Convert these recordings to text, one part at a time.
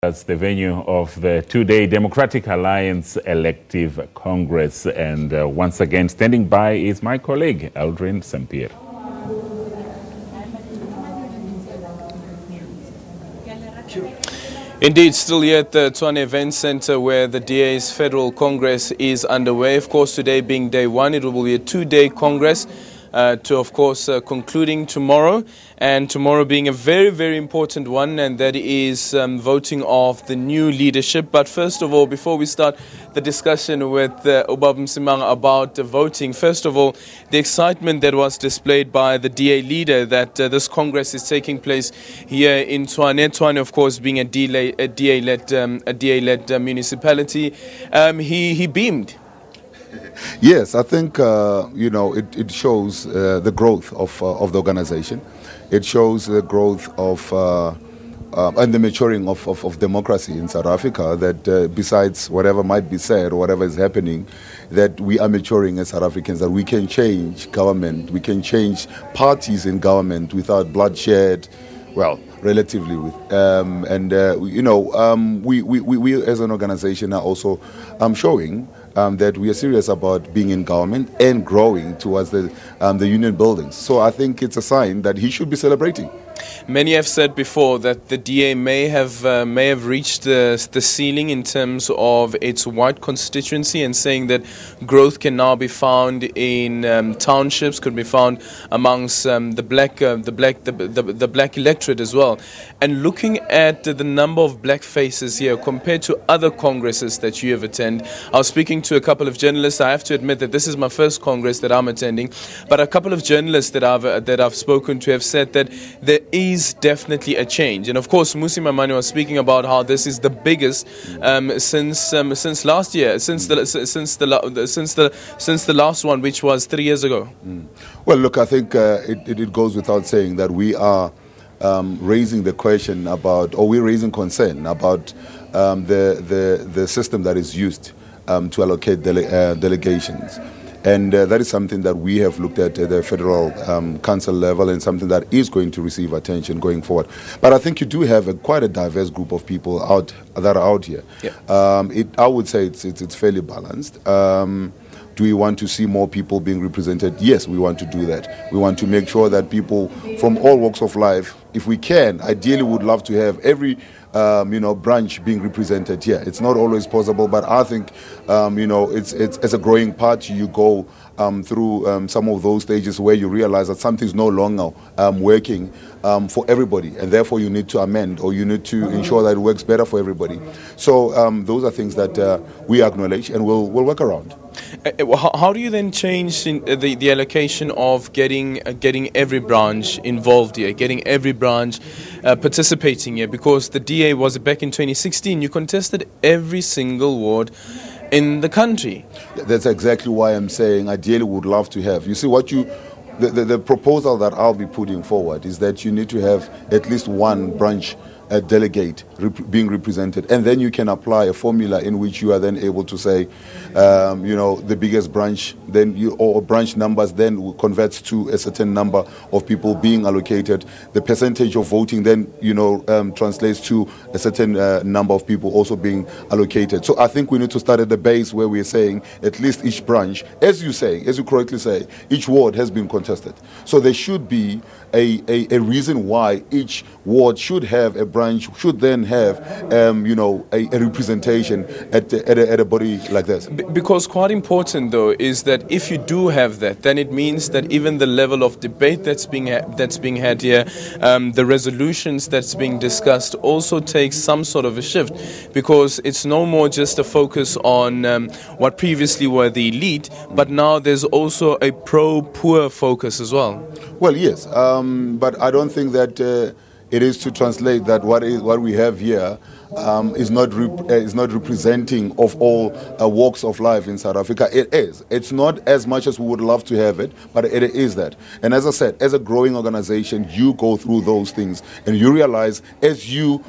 That's the venue of the two-day Democratic Alliance Elective Congress. And once again, standing by is my colleague, Aldrin Sampier. Indeed, still here at the Tshwane Event Center where the DA's Federal Congress is underway. Of course, today being day one, it will be a two-day Congress. Concluding tomorrow, and tomorrow being a very, very important one, and that is voting of the new leadership. But first of all, before we start the discussion with Mayor Msimanga about voting, first of all, the excitement that was displayed by the DA leader that this Congress is taking place here in Tshwane. Tshwane, of course, being a DA-led municipality, he beamed. Yes, I think, it shows the growth of the organization. It shows the growth of and the maturing of democracy in South Africa, that besides whatever might be said or whatever is happening, that we are maturing as South Africans, that we can change government, we can change parties in government without bloodshed, well, relatively with we as an organization are also showing that we are serious about being in government and growing towards the union buildings. So I think it's a sign that he should be celebrating. Many have said before that the DA may have reached the ceiling in terms of its white constituency, and saying that growth can now be found in townships, could be found amongst the black electorate as well. And looking at the number of black faces here compared to other congresses that you have attended, I was speaking to a couple of journalists. I have to admit that this is my first congress that I'm attending, but a couple of journalists that I've spoken to have said that there is definitely a change. And of course, Musi Mamani was speaking about how this is the biggest since last year, since the last one, which was 3 years ago. Well, look, I think it goes without saying that we are raising the question about, or we're raising concern about the system that is used to allocate delegations. And that is something that we have looked at the federal council level, and something that is going to receive attention going forward. But I think you do have quite a diverse group of people that are out here. Yeah. I would say it's fairly balanced. Do we want to see more people being represented? Yes, we want to do that. We want to make sure that people from all walks of life, if we can, ideally would love to have every branch being represented here. It's not always possible, but I think it's as a growing party, you go through some of those stages where you realize that something is no longer working for everybody, and therefore you need to amend, or you need to ensure that it works better for everybody. So those are things that we acknowledge and we'll work around. How do you then change the allocation of getting every branch involved here, getting every branch participating here? Because the DA was back in 2016, you contested every single ward in the country. That's exactly why I'm saying ideally would love to have. You see, the proposal that I'll be putting forward is that you need to have at least one branch delegate being represented, and then you can apply a formula in which you are then able to say, the biggest branch, or branch numbers then converts to a certain number of people being allocated. The percentage of voting then, translates to a certain number of people also being allocated. So I think we need to start at the base where we're saying at least each branch, as you correctly say, each ward has been contested. So there should be a reason why each ward should have a branch, should then have a representation at a body like this. Because quite important though is that if you do have that, then it means that even the level of debate that's being had here, the resolutions that's being discussed also takes some sort of a shift, because it's no more just a focus on what previously were the elite, but now there's also a pro-poor focus as well. Well, yes, but I don't think that it is to translate that what we have here is not representing of all walks of life in South Africa. It is. It's not as much as we would love to have it, but it is that. And as I said, as a growing organization, you go through those things, and you realize as you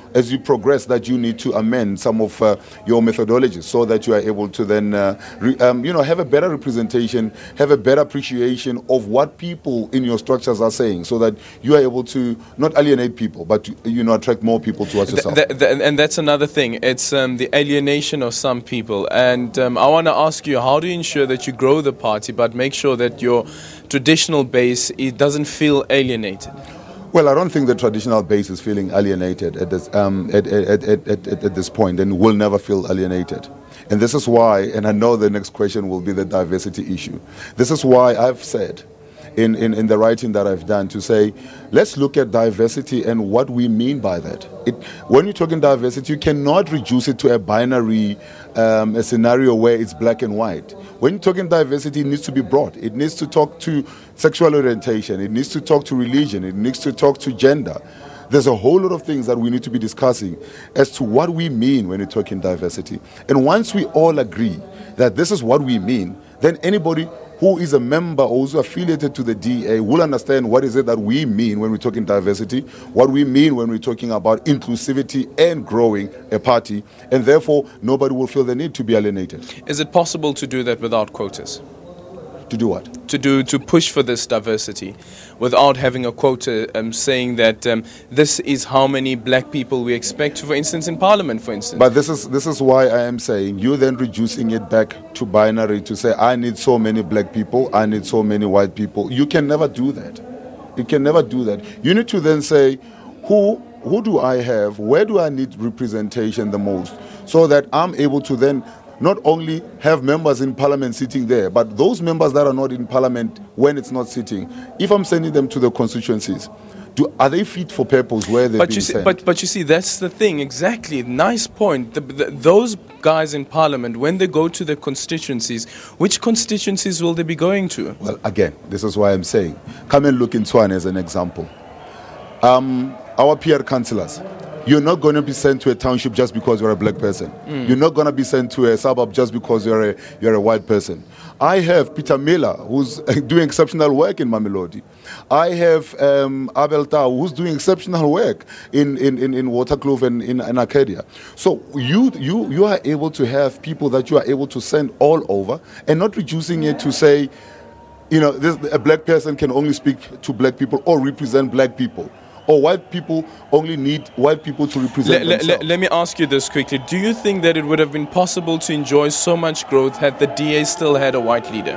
progress that you need to amend some of your methodologies so that you are able to then have a better representation, have a better appreciation of what people in your structures are saying, so that you are able to not alienate people, people, but attract more people towards yourself. And that's another thing. It's the alienation of some people. And I want to ask you, how do you ensure that you grow the party, but make sure that your traditional base doesn't feel alienated? Well, I don't think the traditional base is feeling alienated at this point, and will never feel alienated. And this is why, and I know the next question will be the diversity issue. This is why I've said in the writing that I've done to say, let's look at diversity and what we mean by that. When you're talking diversity, you cannot reduce it to a binary a scenario where it's black and white. When you're talking diversity, it needs to be broad. It needs to talk to sexual orientation. It needs to talk to religion. It needs to talk to gender. There's a whole lot of things that we need to be discussing as to what we mean when we're talking diversity. And once we all agree that this is what we mean, then anybody who is a member or who's affiliated to the DA will understand what is it that we mean when we're talking diversity, what we mean when we're talking about inclusivity and growing a party, and therefore nobody will feel the need to be alienated. Is it possible to do that without quotas? To do what? To push for this diversity without having a quota saying that this is how many black people we expect, for instance, in Parliament, for instance. But this is why I am saying you're then reducing it back to binary to say I need so many black people, I need so many white people. You can never do that. You can never do that. You need to then say who do I have, where do I need representation the most, so that I'm able to then not only have members in Parliament sitting there, but those members that are not in Parliament when it's not sitting, if I'm sending them to the constituencies, are they fit for purpose where they're being sent? But you see, that's the thing, exactly. Nice point. Those guys in Parliament, when they go to the constituencies, which constituencies will they be going to? Well, again, this is why I'm saying, come and look in Tshwane as an example. Our peer councillors, you're not going to be sent to a township just because you're a black person. You're not going to be sent to a suburb just because you're a white person. I have Peter Miller, who's doing exceptional work in Mamelodi. I have Abel Tau, who's doing exceptional work in Waterkloof and in Arcadia. So you are able to have people that you are able to send all over and not reducing it to say, a black person can only speak to black people or represent black people. Or white people only need white people to represent themselves. Let me ask you this quickly. Do you think that it would have been possible to enjoy so much growth had the DA still had a white leader?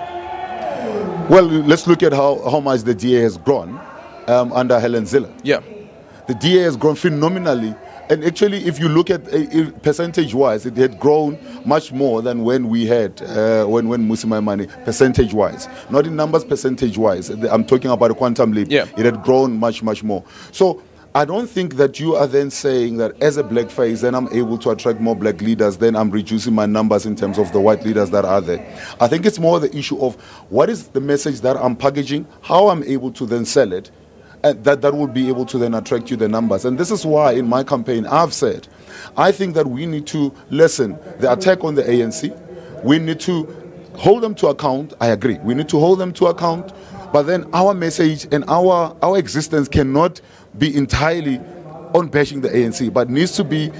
Well, let's look at how much the DA has grown under Helen Zille. Yeah. The DA has grown phenomenally. And actually, if you look at percentage-wise, it had grown much more than when we had, when Msimanga, percentage-wise. Not in numbers, percentage-wise. I'm talking about a quantum leap. Yeah. It had grown much, much more. So I don't think that you are then saying that as a black face, then I'm able to attract more black leaders, then I'm reducing my numbers in terms of the white leaders that are there. I think it's more the issue of what is the message that I'm packaging, how I'm able to then sell it, and that will be able to then attract you the numbers. And this is why in my campaign I've said, I think that we need to lessen the attack on the ANC. We need to hold them to account. I agree. We need to hold them to account. But then our message and our existence cannot be entirely on bashing the ANC, but needs to be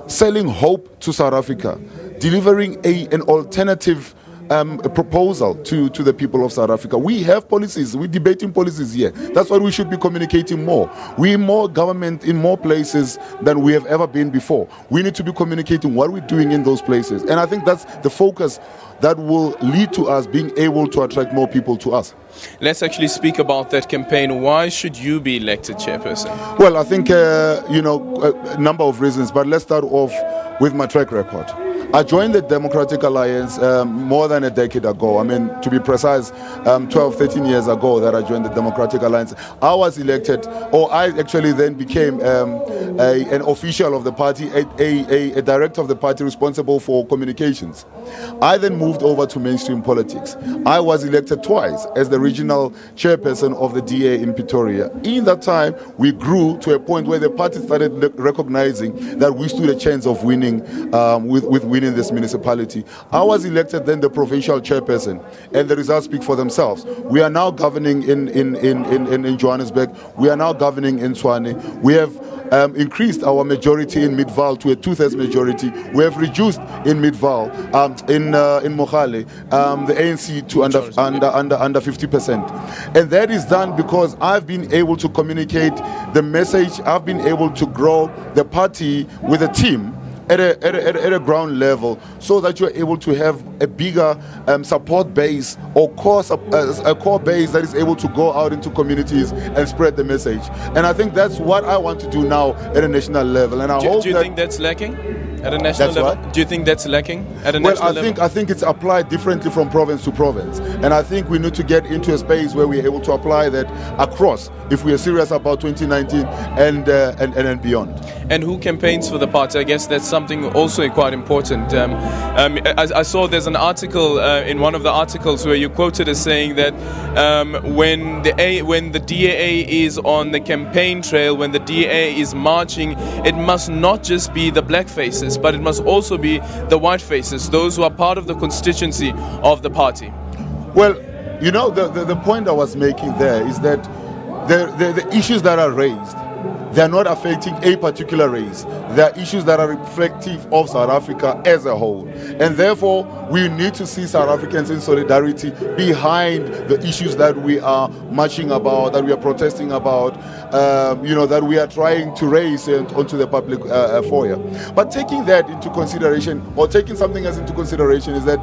selling hope to South Africa, delivering an alternative a proposal to the people of South Africa. We have policies, we're debating policies here. That's why we should be communicating more. We're more government in more places than we have ever been before. We need to be communicating what we're doing in those places. And I think that's the focus that will lead to us being able to attract more people to us. Let's actually speak about that campaign. Why should you be elected chairperson? Well, I think, a number of reasons, but let's start off with my track record. I joined the Democratic Alliance more than a decade ago. I mean, to be precise, 12, 13 years ago that I joined the Democratic Alliance. I was elected, or I actually then became an official of the party, a director of the party responsible for communications. I then moved over to mainstream politics. I was elected twice as the regional chairperson of the DA in Pretoria. In that time, we grew to a point where the party started recognizing that we stood a chance of winning with winning this municipality. I was elected then the provincial chairperson, and the results speak for themselves. We are now governing in Johannesburg. We are now governing in Tshwane. We have increased our majority in Midvaal to a 2/3 majority. We have reduced in Midvaal, in Mogale, the ANC to under 50%. And that is done because I've been able to communicate the message. I've been able to grow the party with a team at a ground level, so that you're able to have a bigger support base or a core base that is able to go out into communities and spread the message. And I think that's what I want to do now at a national level. And do you think that's lacking at a national level? What? Do you think that's lacking at a national level? I think it's applied differently from province to province, and I think we need to get into a space where we're able to apply that across, if we are serious about 2019 and beyond. And who campaigns for the party? I guess that's something also quite important. I saw there's an article in one of the articles where you quoted as saying that when the DA is on the campaign trail, when the DA is marching, it must not just be the black faces, but it must also be the white faces, those who are part of the constituency of the party. Well, you know, the point I was making there is that the issues that are raised, they are not affecting a particular race. They are issues that are reflective of South Africa as a whole. And therefore, we need to see South Africans in solidarity behind the issues that we are marching about, that we are protesting about, that we are trying to raise onto the public foyer. But taking that into consideration, or taking something else into consideration, is that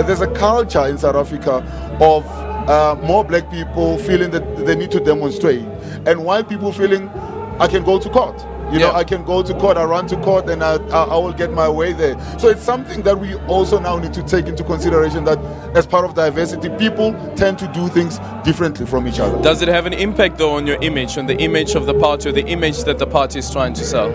there's a culture in South Africa of more black people feeling that they need to demonstrate, and white people feeling I can go to court. I can go to court, I run to court, and I will get my way there. So it's something that we also now need to take into consideration, that as part of diversity, people tend to do things differently from each other. Does it have an impact, though, on your image, on the image of the party, or the image that the party is trying to sell?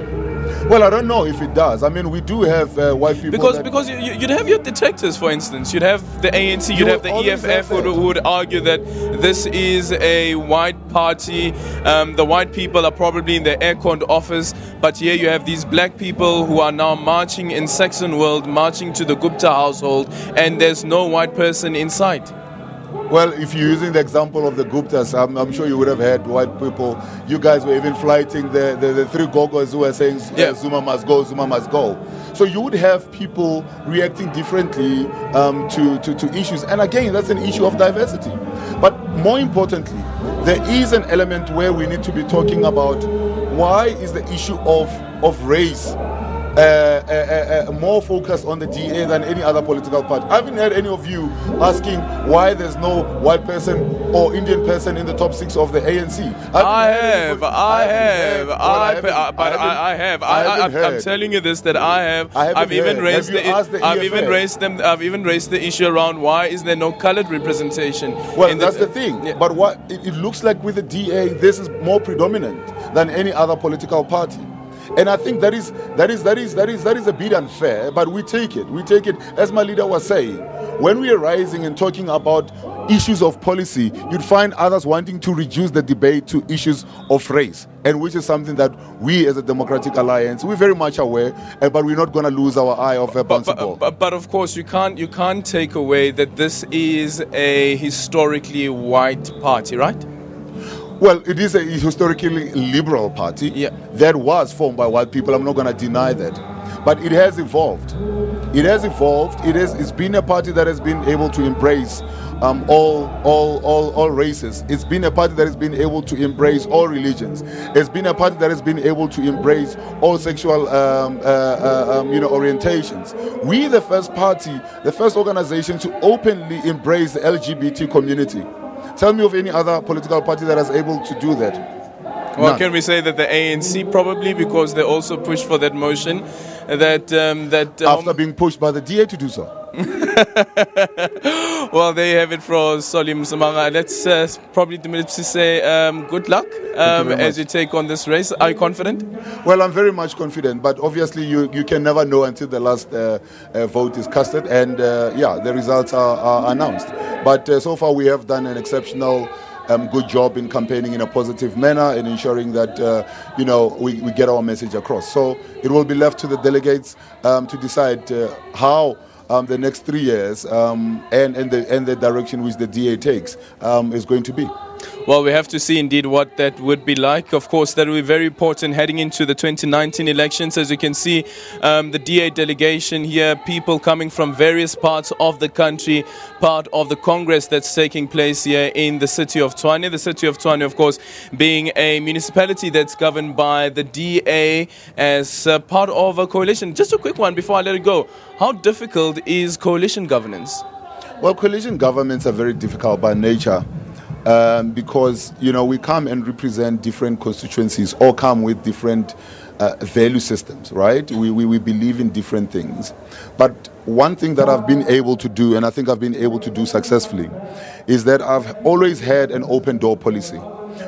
Well, I don't know if it does. I mean, we do have white people. Because you'd have your detractors, for instance. You'd have the ANC, you'd have the EFF who would argue that this is a white party. The white people are probably in the air-conned office, but here you have these black people who are now marching in Saxon World, marching to the Gupta household, and there's no white person in sight. Well, if you're using the example of the Guptas, I'm sure you would have had white people. You guys were even flighting the three gogos who were saying Zuma must go, Zuma must go. So you would have people reacting differently to issues. And again, that's an issue of diversity. But more importantly, there is an element where we need to be talking about why is the issue of race more focused on the DA than any other political party. I haven't heard any of you asking why there's no white person or Indian person in the top 6 of the ANC. I have. I'm telling you this, that I have. I've even raised the issue around why is there no colored representation. Well, that's the thing. Yeah. But what it looks like with the DA, this is more predominant than any other political party. And I think that is a bit unfair, but we take it. We take it, as my leader was saying. When we are rising and talking about issues of policy, you'd find others wanting to reduce the debate to issues of race, and which is something that we as a Democratic Alliance, we're very much aware, but we're not going to lose our eye off a bouncy ball. But of course, you can't take away that this is a historically white party, right? Well, it is a historically liberal party that was formed by white people. I'm not going to deny that. But it has evolved. It's been a party that has been able to embrace all races. It's been a party that has been able to embrace all religions. It's been a party that has been able to embrace all sexual orientations. We, the first party, the first organization to openly embrace the LGBT community. Tell me of any other political party that is able to do that. Well, None. Can we say that the ANC probably, because they also pushed for that motion, that after being pushed by the DA to do so. Well, there you have it from Tshwane Msimanga. Let's probably say good luck as you take on this race. Are you confident? Well, I'm very much confident, but obviously you can never know until the last vote is casted and the results are announced. But so far we have done an exceptional good job in campaigning in a positive manner and ensuring that we get our message across. So it will be left to the delegates to decide how the next 3 years and the direction which the DA takes is going to be. Well, we have to see indeed what that would be like. Of course, that will be very important heading into the 2019 elections. As you can see, the DA delegation here, people coming from various parts of the country, part of the Congress that's taking place here in the city of Tshwane. The city of Tshwane, of course, being a municipality that's governed by the DA as part of a coalition. Just a quick one before I let it go. How difficult is coalition governance? Well, coalition governments are very difficult by nature. Because, we come and represent different constituencies or come with different value systems, right? We believe in different things. But one thing that I've been able to do, and I think I've been able to do successfully, is that I've always had an open door policy.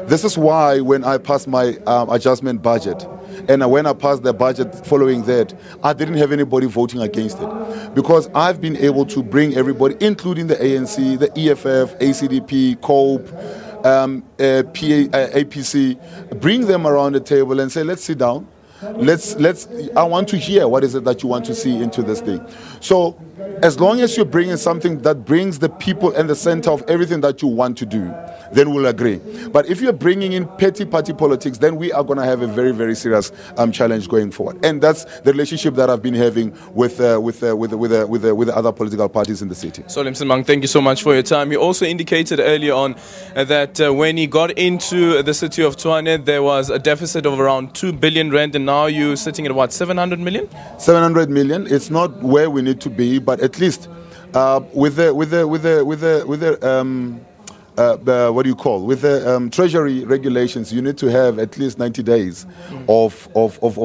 This is why when I passed my adjustment budget, and when I passed the budget following that, I didn't have anybody voting against it. Because I've been able to bring everybody, including the ANC, the EFF, ACDP, COPE, APC, bring them around the table and say, let's sit down. I want to hear what is it that you want to see into this thing. So as long as you're bringing something that brings the people in the center of everything that you want to do, then we'll agree. But if you're bringing in petty party politics, then we are going to have a very, very serious challenge going forward. And that's the relationship that I've been having with the other political parties in the city. Tshwane Msimanga, thank you so much for your time. You also indicated earlier on that when he got into the city of Tshwane, there was a deficit of around 2 billion rand, and now you're sitting at what, 700 million? 700 million. It's not where we need to be, but at least with the treasury regulations, you need to have at least 90 days of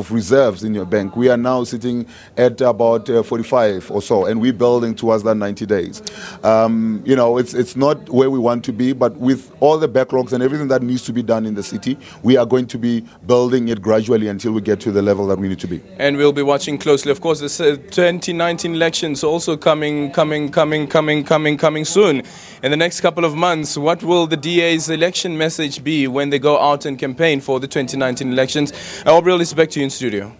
reserves in your bank. We are now sitting at about 45 or so, and we're building towards that 90 days. It's not where we want to be, but with all the backlogs and everything that needs to be done in the city, we are going to be building it gradually until we get to the level that we need to be. And we'll be watching closely. Of course, the 2019 elections also coming soon. In the next couple of months, what will the DA's election message be when they go out and campaign for the 2019 elections? Aubrey, it's back to you in studio.